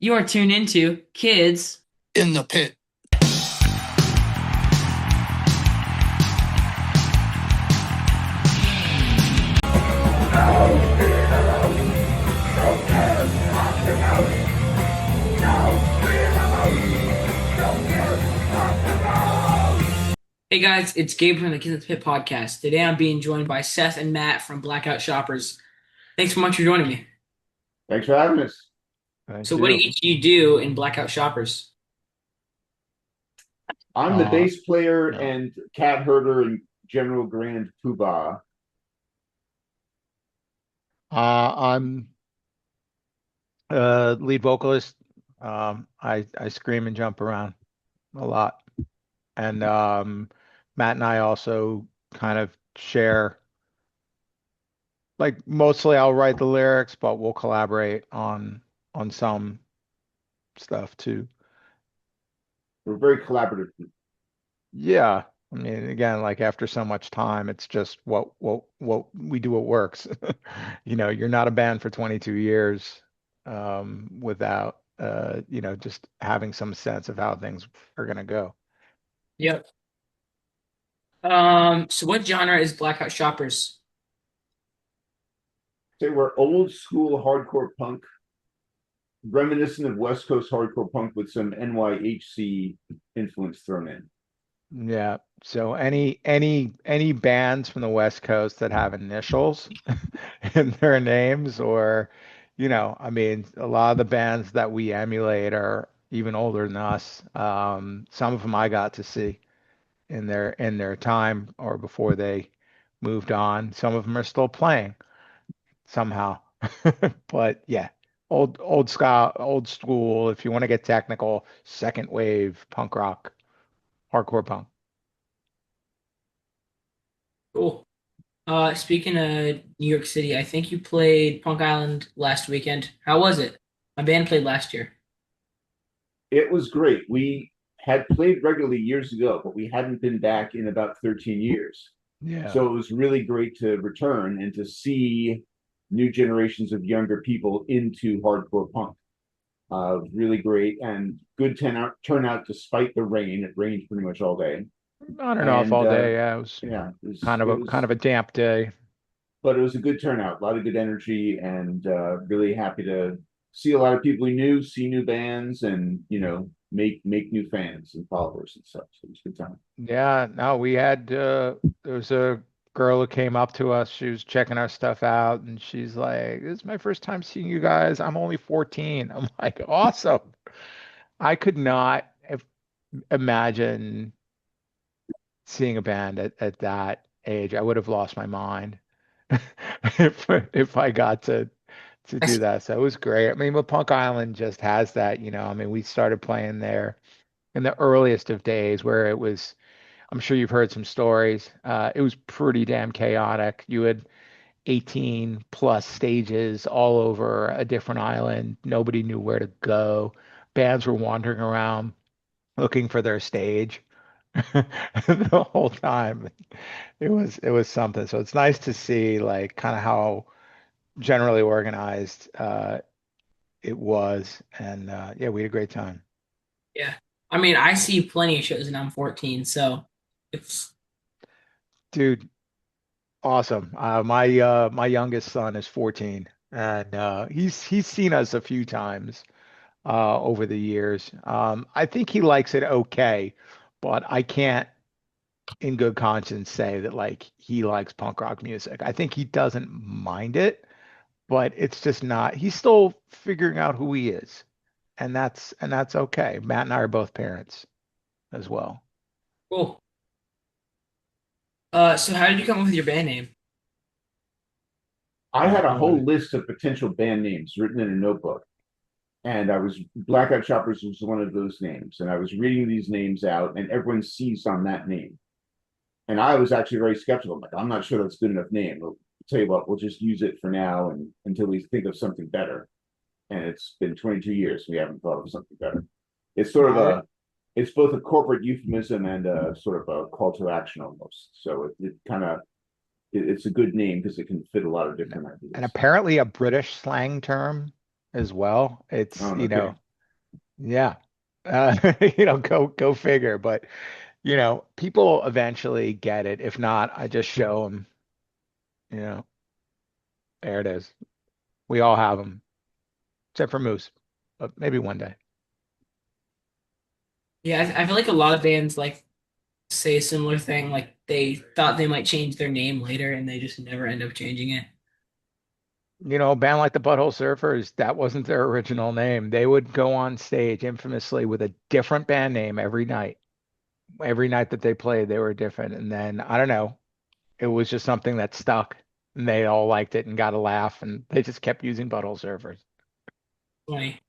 You are tuned into Kids. In the pit. Hey guys, it's Gabe from the Kids in the Pit podcast. Today I'm being joined by Seth and Matt from Blackout Shoppers. Thanks so much for joining me. Thanks for having us. So, Thank what do you. each of you do in Blackout Shoppers? I'm the Uh, bass player no. and cat herder and general grand poobah. I'm lead vocalist. I scream and jump around a lot, and Matt and I also kind of share. Like mostly, I'll write the lyrics, but we'll collaborate on some stuff too. We're very collaborative. Yeah, I mean, again, like after so much time, it's just what we do. What works. You're not a band for 22 years without just having some sense of how things are gonna go. Yep. So what genre is Blackout Shoppers? Say we're old school hardcore punk, reminiscent of West Coast hardcore punk with some NYHC influence thrown in. Yeah. So any bands from the West Coast that have initials in their names, or I mean, a lot of the bands that we emulate are even older than us. Some of them I got to see in their time or before they moved on. Some of them are still playing somehow. But yeah, old school, if you want to get technical, second wave punk rock, hardcore punk. Cool. Speaking of New York City, I think you played Punk Island last weekend. How was it? My band played last year. It was great. We had played regularly years ago, but we hadn't been back in about 13 years. Yeah. So it was really great to return and to see new generations of younger people into hardcore punk. Really great and good turnout despite the rain. It rained pretty much all day, On and off and all day. Yeah, it was yeah, kind of it a kind was, of a damp day. but it was a good turnout. A lot of good energy, and really happy to see a lot of people we knew, see new bands, and make new fans and followers and stuff. So it was a good time. Yeah, no, we had there was a girl who came up to us. She was checking our stuff out, and she's like, "This is my first time seeing you guys. I'm only 14." I'm like, "Awesome." I could not imagine seeing a band at that age. I would have lost my mind if I got to I do s- that. So it was great. I mean, but Punk Island just has that. I mean, we started playing there in the earliest of days where it was, I'm sure you've heard some stories. It was pretty damn chaotic. You had 18 plus stages all over a different island. Nobody knew where to go. Bands were wandering around looking for their stage the whole time. It was something. So it's nice to see like kind of how generally organized it was. And yeah, we had a great time. yeah. I mean, I see plenty of shows and I'm 14, so it's Dude, awesome. My youngest son is 14, and he's seen us a few times over the years. I think he likes it okay, but I can't in good conscience say that like he likes punk rock music. I think he doesn't mind it, but it's just not. He's still figuring out who he is, and that's okay. Matt and I are both parents as well. cool. So how did you come up with your band name? I had a You want whole list of potential band names written in a notebook, and I was Blackout Shoppers was one of those names, and I was reading these names out, and everyone seized on that name. And I was actually very skeptical. I'm like, I'm not sure that's a good enough name. I'll tell you what, we'll just use it for now and until we think of something better. And it's been 22 years. We haven't thought of something better. It's sort of I it's both a corporate euphemism and a sort of a call to action almost. So it kind of, it's a good name because it can fit a lot of different and ideas. apparently a British slang term as well. It's, Oh, no kidding. Yeah. Go figure. But, people eventually get it. If not, I just show them, you know, there it is. We all have them, except for Moose, but maybe one day. Yeah, I feel like a lot of bands like say a similar thing. Like they thought they might change their name later, and they just never end up changing it. A band like the Butthole Surfers, that wasn't their original name. They would go on stage infamously with a different band name every night. Every night that they played, they were different. And then, I don't know, it was just something that stuck. And they all liked it and got a laugh, and they just kept using Butthole Surfers. Funny.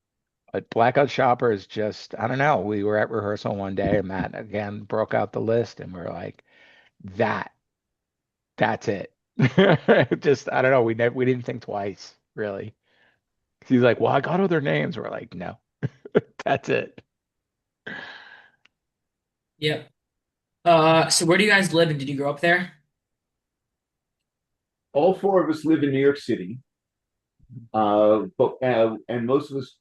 But Blackout Shoppers just, I don't know. We were at rehearsal one day, and Matt again broke out the list, and we're like, that, that's it. Just, I don't know. We didn't think twice, really. He's like, well, I got other names. We're like, no, that's it. Yep. So where do you guys live, and did you grow up there? All four of us live in New York City, but and most of us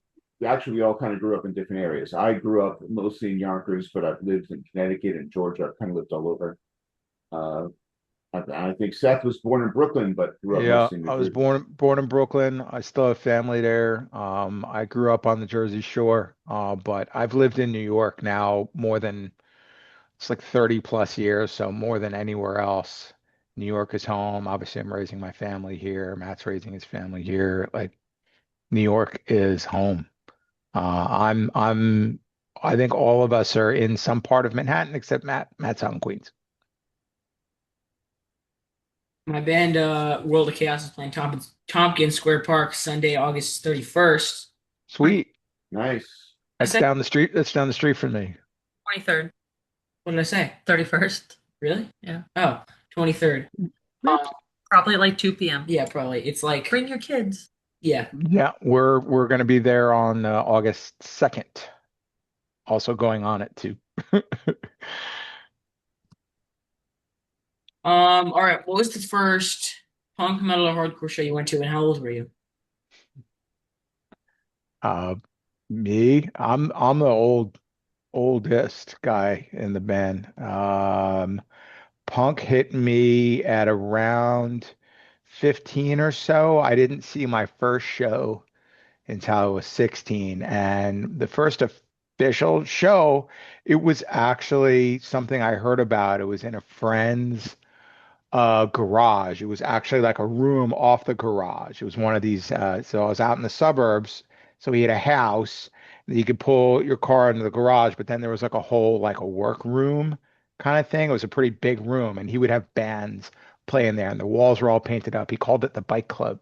actually we all kind of grew up in different areas. I grew up mostly in Yonkers, but I've lived in Connecticut and Georgia. I've kind of lived all over. Uh, I think Seth was born in Brooklyn, but grew up Yeah, mostly in New I was Jersey. born in Brooklyn. I still have family there. I grew up on the Jersey Shore, but I've lived in New York now more than it's like 30 plus years, so more than anywhere else. New York is home. Obviously, I'm raising my family here. Matt's raising his family here. Like New York is home. I'm I think all of us are in some part of Manhattan except Matt. Matt's out in Queens. My band, World of Chaos, is playing Tompkins Square Park Sunday, August 31st. Sweet. Nice. I That's said down the street. That's down the street from me. 23rd, what did I say? 31st. Really? Yeah. Oh, 23rd. Oops. Probably at like 2 p.m. Yeah, probably. It's like Bring your kids. yeah. Yeah, we're going to be there on August 2nd. Also going on it too. All right. What was the first punk metal or hardcore show you went to, and how old were you? Uh, Me, I'm the oldest guy in the band. Punk hit me at around 15 or so. I didn't see my first show until I was 16. And the first official show, it was actually something I heard about. It was in a friend's garage. It was actually like a room off the garage. It was one of these. So I was out in the suburbs. So he had a house that you could pull your car into the garage, but then there was like a whole like a work room kind of thing. It was a pretty big room, and he would have bands playing there, and the walls were all painted up. He called it the Bike Club,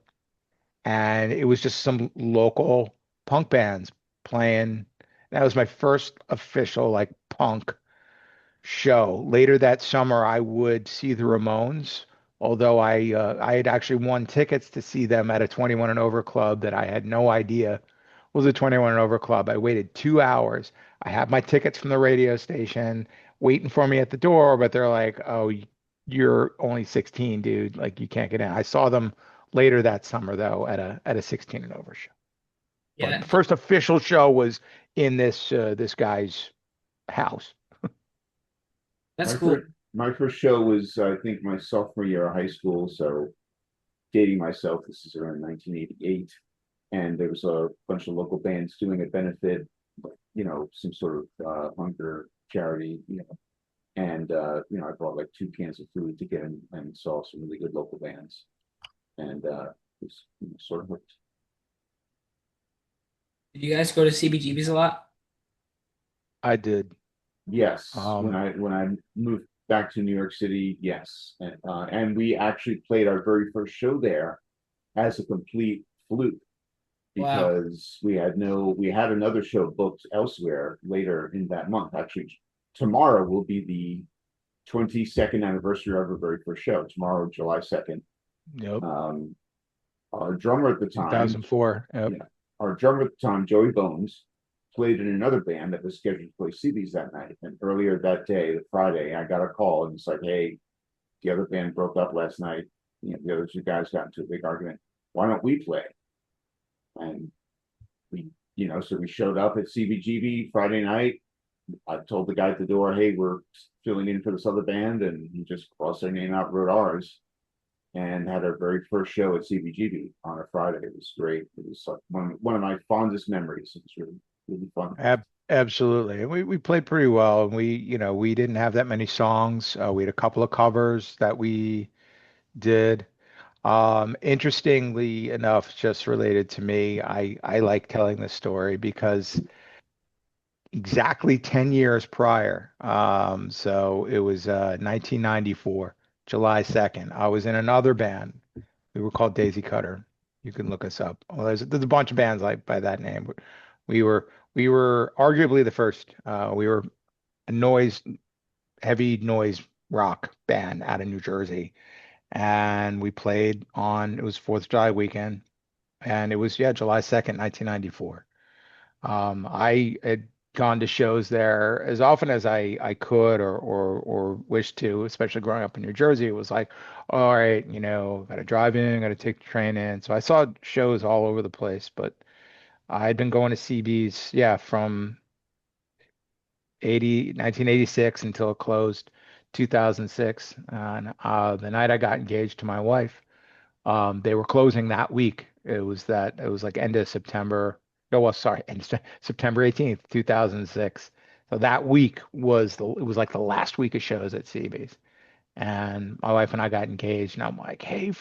and it was just some local punk bands playing. That was my first official like punk show. Later that summer, I would see the Ramones, although I had actually won tickets to see them at a 21 and over club that I had no idea was a 21 and over club. I waited 2 hours. I had my tickets from the radio station waiting for me at the door, but they're like, "Oh, you're only 16, dude. Like you can't get in." I saw them later that summer though at a 16 and over show. But the Yeah, first official show was in this guy's house. that's My cool. first show was I think my sophomore year of high school, so dating myself, this is around 1988, and there was a bunch of local bands doing a benefit, some sort of hunger charity, and I brought like 2 cans of food to get in and saw some really good local bands, and was sort of hooked. Did you guys go to CBGBs a lot? I did. Yes, when Um, I moved back to New York City, yes, and we actually played our very first show there as a complete fluke Wow. because we had another show booked elsewhere later in that month. Actually, tomorrow will be the 22nd anniversary of our very first show. Tomorrow, July 2nd. yep. Um, our drummer at the time, 2004. Yep. yeah, our drummer at the time, Joey Bones, played in another band that was scheduled to play CBs that night. And earlier that day, the Friday, I got a call and it's like, hey, the other band broke up last night. The other two guys got into a big argument. Why don't we play? And we So we showed up at CBGB Friday night. I told the guy at the door, "Hey, we're filling in for this other band," and he just crossed their name out, wrote ours, and had our very first show at CBGB on a Friday. It was great. It was like one of my fondest memories. It was really fun. Absolutely. And we played pretty well. And we didn't have that many songs. We had a couple of covers that we did. Interestingly enough, just related to me, I like telling this story because exactly 10 years prior, so it was 1994, July 2nd, I was in another band. We were called Daisy Cutter. You can look us up. Well, there's a bunch of bands like by that name, but we were arguably the first. We were a heavy noise rock band out of New Jersey, and we played on, it was 4th of July weekend, and it was, yeah, July 2nd, 1994. I had gone to shows there as often as I could or wished to, especially growing up in New Jersey. It was like, all right, got to drive in, got to take the train in. So I saw shows all over the place, but I'd been going to CB's, yeah, from 1986 until it closed 2006. And the night I got engaged to my wife, they were closing that week. It was like end of September. No, well, sorry, September 18th, 2006. So that week it was like the last week of shows at CB's. And my wife and I got engaged, and I'm like, hey,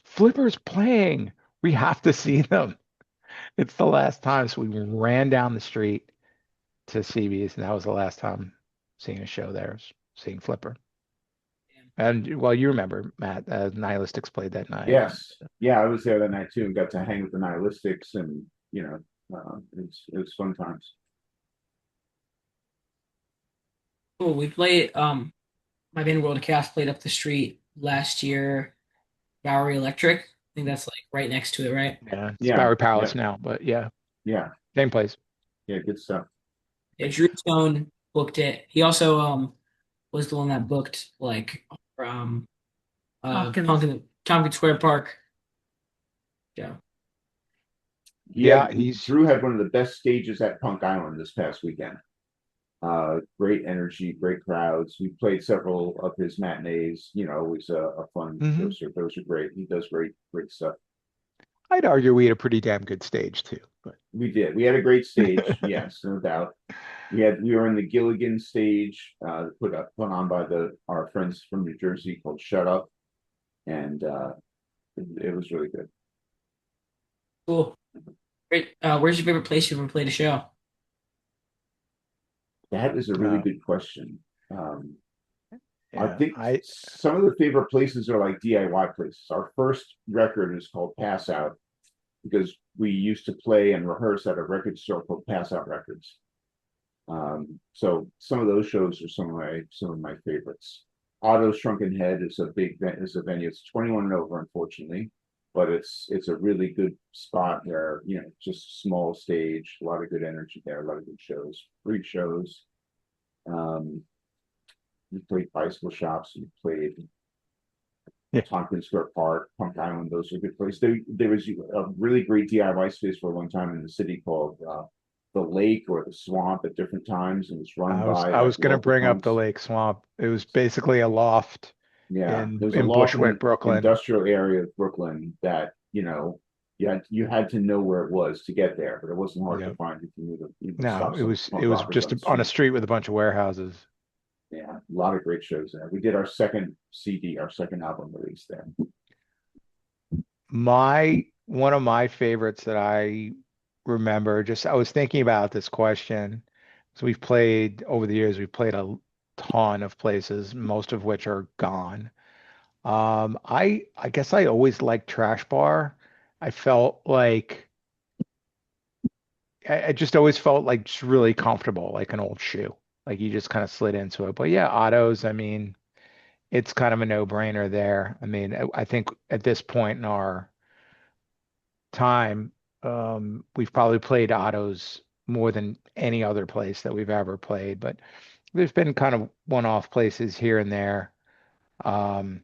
Flipper's playing. We have to see them. It's the last time. So we ran down the street to CB's, and that was the last time seeing a show there, was seeing Flipper. And well, you remember, Matt, Nihilistics played that night. Yes, yeah, I was there that night too and got to hang with the Nihilistics, and it was fun times. Cool. We played my band World of Chaos played up the street last year, Bowery Electric. I think that's like right next to it, right? Yeah, it's Yeah, Bowery yeah, Palace now, but yeah, yeah, same place. yeah, good stuff. Yeah, Drew Stone booked it. He also was the one that booked like from Tompkins. Tompkins Square Park. Yeah. Yeah, he's Drew had one of the best stages at Punk Island this past weekend. Great energy, great crowds. We played several of his matinees. Always a fun. hmm Those are great. He does great stuff. I'd argue we had a pretty damn good stage too, but We did. We had a great stage. Yes, no doubt. We were in the Gilligan stage, put on by our friends from New Jersey called Shut Up, and it was really good. Cool. Great. Where's your favorite place you've ever played a show? That is a really uh, good question. I yeah, think some of the favorite places are like DIY places. Our first record is called Pass Out because we used to play and rehearse at a record store called Pass Out Records. So some of those shows are some of my favorites. Otto's Shrunken Head is a venue. It's 21 and over, unfortunately, but it's a really good spot where just small stage, a lot of good energy there, a lot of good shows, free shows. Um, we played bicycle shops. We played yeah, Tompkins Square Park, Punk Island. Those are good places. There was a really great DIY space for a long time in the city called the Lake or the Swamp at different times, and it's run I was by I like was gonna local bring up the punks. Lake Swamp. It was basically a loft Yeah, in there's a in loft in Bushwick, an Brooklyn. industrial area of Brooklyn that you had to know where it was to get there, but it wasn't hard to Yeah, find if you knew the no, stops it of was it punk was rockers just on the on a street. street with a bunch of warehouses. Yeah, a lot of great shows there. We did our second CD, our second album release there. My One of my favorites that I remember, just I was thinking about this question. So we've played over the years, we've played a ton of places, most of which are gone. I guess I always liked Trash Bar. I felt like I just always felt like just really comfortable, like an old shoe. Like you just kind of slid into it. But yeah, Otto's, I mean, it's kind of a no-brainer there. I mean, I think at this point in our time, we've probably played Otto's more than any other place that we've ever played. But there's been kind of one-off places here and there. Um,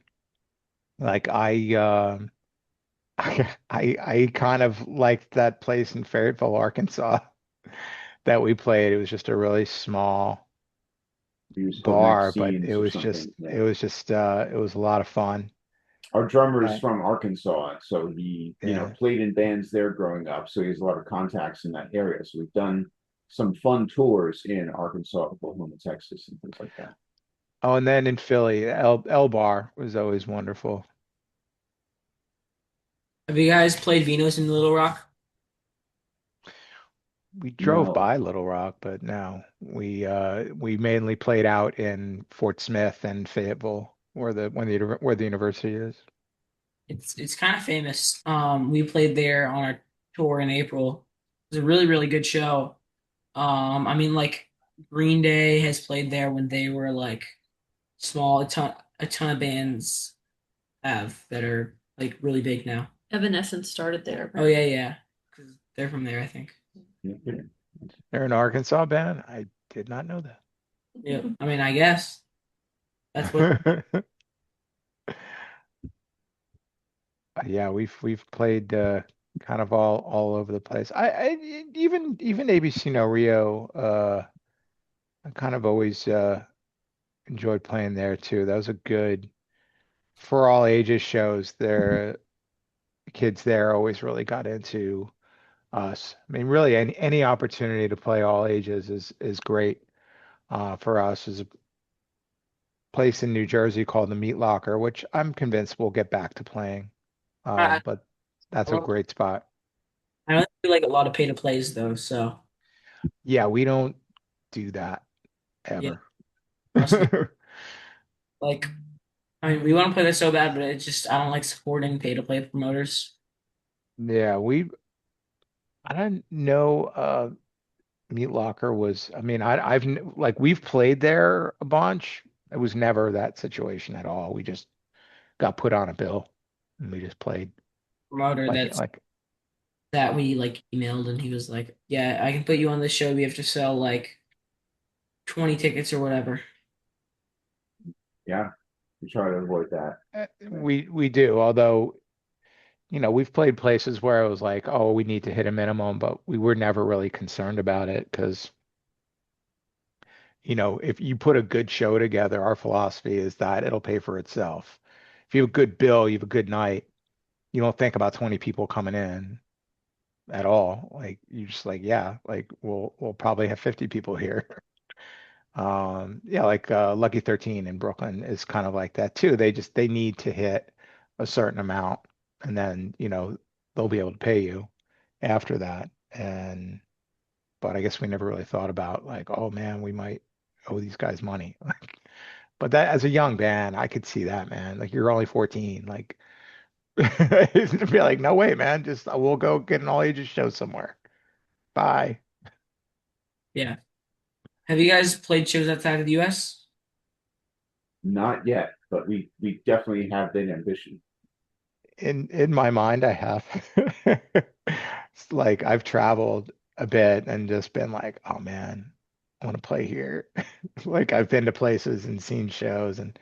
like I kind of liked that place in Fayetteville, Arkansas. that we played. It was just a really small We used to go to bar, but Maxine's or something. Yeah. it was a lot of fun. Our drummer is Uh, from Arkansas, so he, yeah. played in bands there growing up. So he has a lot of contacts in that area. So we've done some fun tours in Arkansas, Oklahoma, Texas, and things like that. Oh, and then in Philly, L Bar was always wonderful. Have you guys played Venus in Little Rock? We drove No, by Little Rock, but no, we mainly played out in Fort Smith and Fayetteville, where the university is. It's kind of famous. We played there on our tour in April. It was a really, really good show. I mean, like Green Day has played there when they were like small. A ton of bands have that are like really big now. Evanescence started there, Oh right? yeah, yeah, because they're from there, I think. no kidding. They're an Arkansas band. I did not know Yeah, I mean, I guess that's what. that. Yeah, we've played kind of all over the place. Even ABC No Rio. I kind of always enjoyed playing there too. That was a good for all ages shows. There, kids there always really got into us. I mean, really, any opportunity to play all ages is great for us. There's a place in New Jersey called the Meat Locker, which I'm convinced we'll get back to playing. I, But that's I a don't great spot. I don't do like a lot of pay to plays though, so Yeah, we don't do that yeah, ever. trust me. Like, I mean, we want to play this so bad, but it's just I don't like supporting pay to play promoters. Yeah, I don't know. Meat Locker was. I mean, like we've played there a bunch. It was never that situation at all. We just got put on a bill and we just played Promoter like that's like that we like emailed and he was like, "Yeah, I can put you on this show. We have to sell like 20 tickets or whatever." Yeah, we try to avoid that. we do. Although, we've played places where it was like, oh, we need to hit a minimum, but we were never really concerned about it because, if you put a good show together, our philosophy is that it'll pay for itself. If you have a good bill, you have a good night, you don't think about 20 people coming in at all. Like you just like, yeah, like we'll probably have 50 people here. Yeah, like Lucky 13 in Brooklyn is kind of like that too. They need to hit a certain amount and then, they'll be able to pay you after that. And but I guess we never really thought about like, oh man, we might owe these guys money. But that as a young band, I could see that, man. Like you're only 14. Like it'd be like, no way, man. Just we'll go get an all ages show somewhere. Bye. Yeah. Have you guys played shows outside of the US? Not yet, but we definitely have that ambition. In my mind, I have. It's like I've traveled a bit and just been like, oh man, I want to play here. Like I've been to places and seen shows and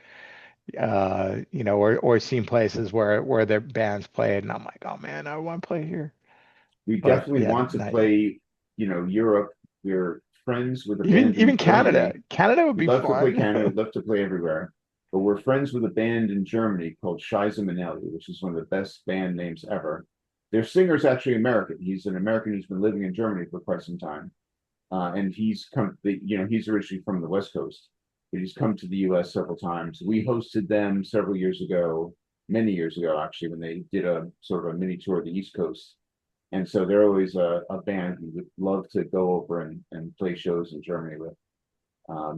or seen places where their bands played and I'm like, oh man, I want to play here. We But definitely yeah, want to not yet. play, Europe. We're friends with a Even band in even Canada. Germany. Canada would We'd be love to play fun. Canada, we'd love to play everywhere. But we're friends with a band in Germany called Shiza Manelli, which is one of the best band names ever. Their singer's actually American. He's an American who's been living in Germany for quite some time. And he's originally from the West Coast, but he's come to the US several times. We hosted them several years ago, many years ago, actually, when they did a sort of a mini tour of the East Coast. And so they're always a band we would love to go over and play shows in Germany with.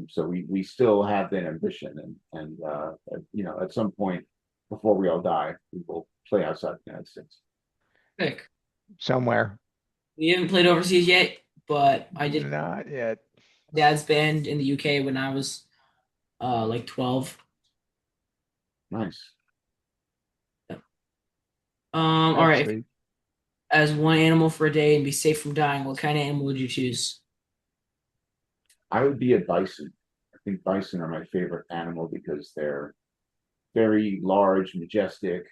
So we still have that ambition, and at some point before we all die, we will play outside the United States. Sick. Somewhere. We haven't played overseas yet, but I did Not yet. dad's band in the UK when I was like 12. Nice. All That's right. sweet. As one animal for a day and be safe from dying, what kind of animal would you choose? I would be a bison. I think bison are my favorite animal because they're very large, majestic,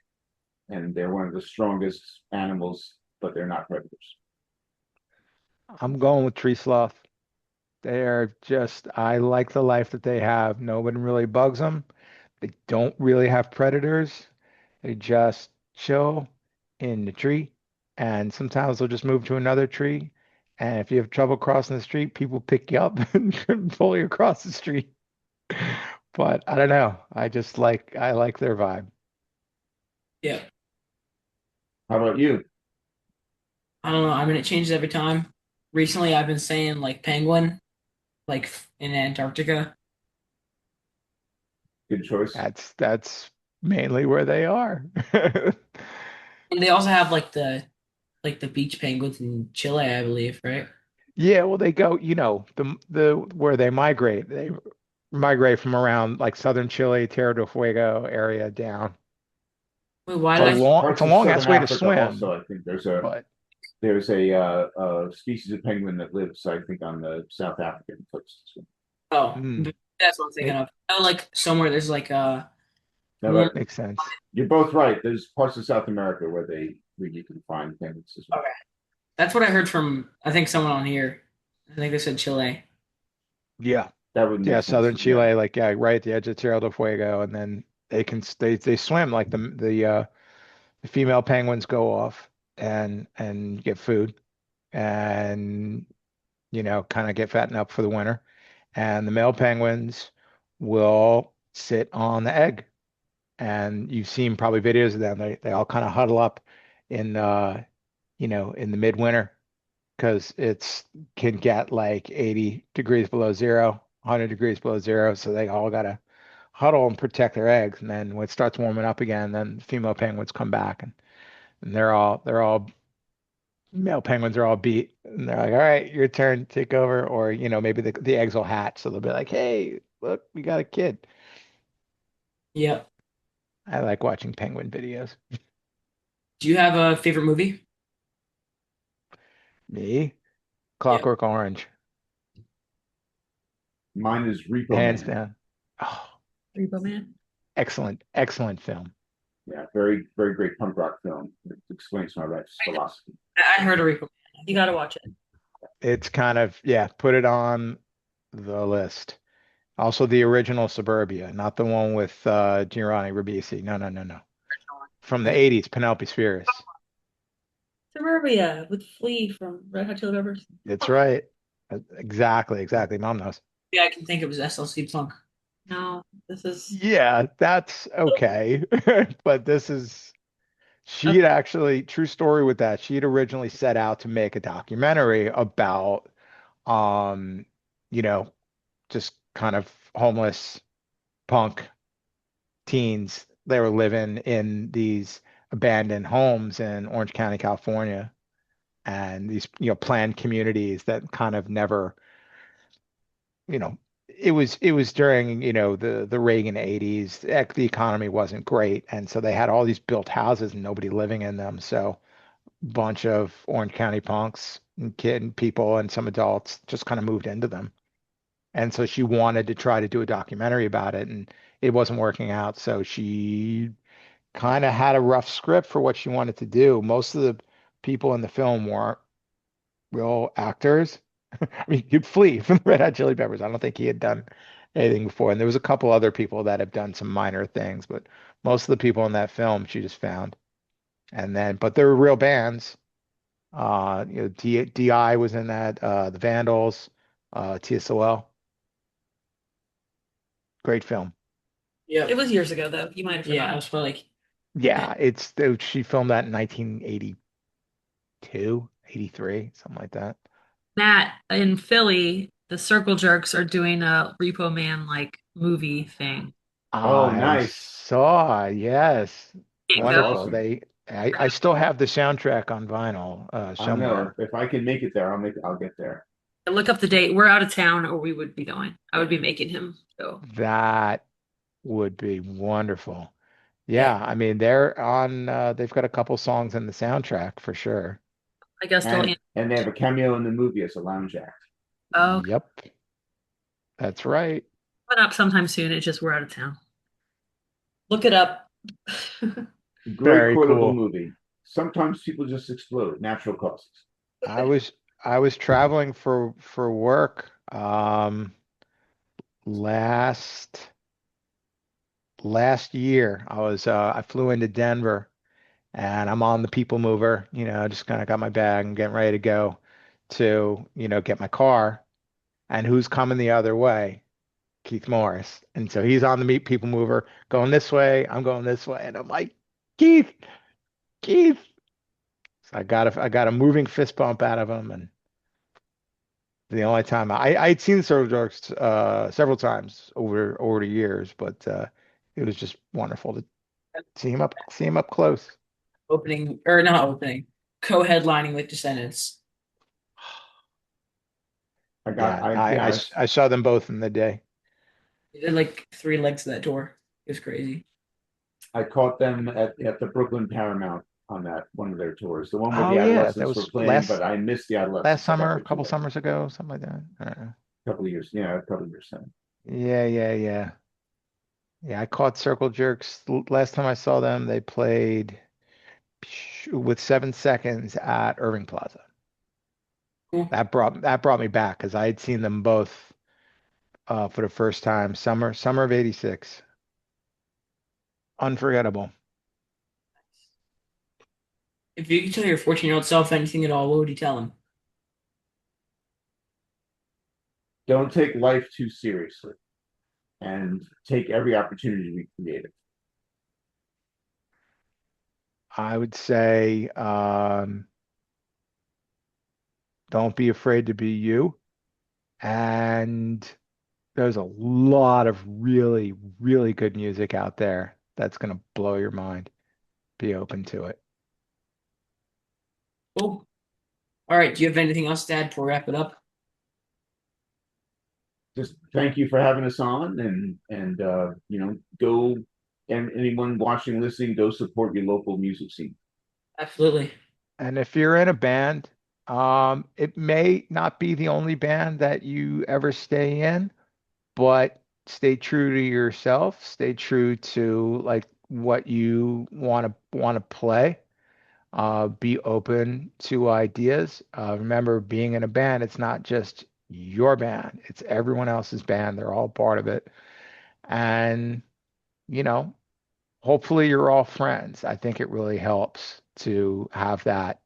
and they're one of the strongest animals, but they're not predators. I'm going with tree sloth. They are just, I like the life that they have. Nobody really bugs them. They don't really have predators. They just chill in the tree. And sometimes they'll just move to another tree. And if you have trouble crossing the street, people pick you up and pull you across the street. But I don't know. I like their vibe. Yeah. How about you? I don't know. I mean, it changes every time. Recently, I've been saying like penguin, like in Antarctica. Good choice. That's mainly where they are. And they also have like the beach penguins in Chile, I believe, right? Yeah, well, they go, the where they migrate. They migrate from around like southern Chile, Tierra del Fuego area down. Wait, why did I? It's Parts a of long Southern ass way to Africa also. swim, I think but there's a species of penguin that lives, I think, on the South African coast. Oh, mm, that's what I'm thinking make, of. Oh, like somewhere there's like No, warm. but makes sense. you're both right. There's parts of South America where you can find penguins as well. Okay, that's what I heard from I think someone on here. I think they said Chile. Yeah. That would Yeah, make sense. southern Yeah. Chile, like yeah, right at the edge of Tierra del Fuego, and then they swim like the female penguins go off and get food and kind of get fattened up for the winter. And the male penguins will sit on the egg. And you've seen probably videos of them. They all kind of huddle up in in the midwinter because it's can get like 80 degrees below zero, 100 degrees below zero. So they all gotta huddle and protect their eggs. And then when it starts warming up again, then the female penguins come back and they're all male penguins are all beat and they're like, all right, your turn, take over. Or, maybe the eggs will hatch. So they'll be like, hey, look, we got a kid. Yep. I like watching penguin videos. Do you have a favorite movie? Me, Yep. Clockwork Orange, Mine is Repo hands Man. down. Oh, Repo Man. excellent, excellent film. Yeah, very, very great punk rock film. It explains my life's philosophy. I heard a Rico. You got to watch it. It's kind of, yeah, put it on the list. Also, the original Suburbia, not the one with Giovanni Ribisi. No, no, no, no. From the 80s, Penelope Spheris. Suburbia with Flea from Red Hot Chili Peppers. It's right. Exactly, exactly. Mom knows. Yeah, I can think it was SLC Punk. No, this is Yeah, that's okay. But she okay. had actually, true story with that, she had originally set out to make a documentary about, um, you know, just kind of homeless punk teens. They were living in these abandoned homes in Orange County, California, and these, planned communities that kind of never, you know, it was during, the Reagan 80s. The economy wasn't great, and so they had all these built houses and nobody living in them. So bunch of Orange County punks and kid and people and some adults just kind of moved into them. And so she wanted to try to do a documentary about it, and it wasn't working out. So she kind of had a rough script for what she wanted to do. Most of the people in the film weren't real actors. I mean, you'd flee from the Red Hot Chili Peppers. I don't think he had done anything before. And there was a couple other people that have done some minor things, but most of the people in that film she just found. And then, but they were real bands. DI was in that, the Vandals, TSOL. Great film. It Yep. was years ago though. You might have Yeah, I forgotten. was probably like, Yeah, she filmed that in 1982, 83, something like that. Matt in Philly, the Circle Jerks are doing a Repo Man like movie thing. Oh, I nice. saw, yes. Can't That's go. Wonderful. awesome. I still have the soundtrack on vinyl, I know. somewhere. If I can make it there, I'll get there. Look up the date. We're out of town, or we would be going. I would be making him go. That would be wonderful. yeah, Yeah, I mean, they've got a couple songs in the soundtrack for sure. I guess they'll. And they have a cameo in the movie as a lounge act. Oh, okay. Yep, that's right. Coming up sometime soon. It's just we're out of town. Look it up. Great Very quotable cool. movie. Sometimes people just explode, natural causes. I was I was traveling for work last last year. I flew into Denver and I'm on the people mover, just kind of got my bag and getting ready to go to, get my car. And who's coming the other way? Keith Morris. And so he's on the meet people mover going this way. I'm going this way. And I'm like, Keith, Keith. So I got a moving fist bump out of him. And the only time I'd seen Circle Jerks several times over the years, but it was just wonderful to see him up close. Opening or not opening, co-headlining with Descendants. Yeah, Yeah, I saw them both in the day. They did like 3 legs of that tour. It was crazy. I caught them at the Brooklyn Paramount on that one of their tours, the one where Oh the yeah, that Adolescents were was playing, but last I missed the last Adolescents. I got summer, a there too couple late. summers ago, something like that. I don't know. A couple of years, yeah, a couple of years then. Yeah, yeah, yeah. Yeah, I caught Circle Jerks last time I saw them. They played with 7 seconds at Irving Plaza. Cool. That brought me back because I had seen them both for the first time summer of '86. Unforgettable. If you could tell your 14-year-old self anything at all, what would you tell him? Don't take life too seriously and take every opportunity to be creative. I would say don't be afraid to be you. And there's a lot of really, really good music out there that's gonna blow your mind. Be open to it. Cool. All right. Do you have anything else to add before we wrap it up? Just thank you for having us on, and go, and anyone watching, listening, go support your local music scene. Absolutely. And if you're in a band, it may not be the only band that you ever stay in, but stay true to yourself, stay true to like what you want to play. Be open to ideas. Remember, being in a band, it's not just your band, it's everyone else's band. They're all part of it. And, you know, hopefully you're all friends. I think it really helps to have that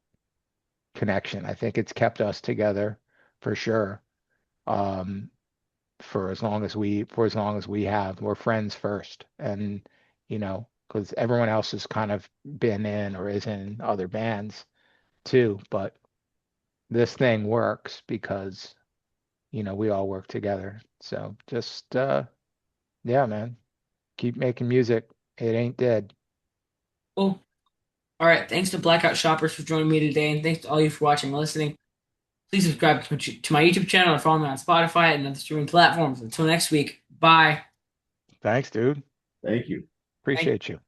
connection. I think it's kept us together for sure. Um, for as long as we have, we're friends first. And, because everyone else has kind of been in or is in other bands too. But this thing works because, we all work together. So just yeah, man, keep making music. It ain't dead. Cool. All right. Thanks to Blackout Shoppers for joining me today, and thanks to all you for watching and listening. Please subscribe to my YouTube channel and follow me on Spotify and other streaming platforms. Until next week, bye. Thanks, dude. Thank you. Thank Appreciate you.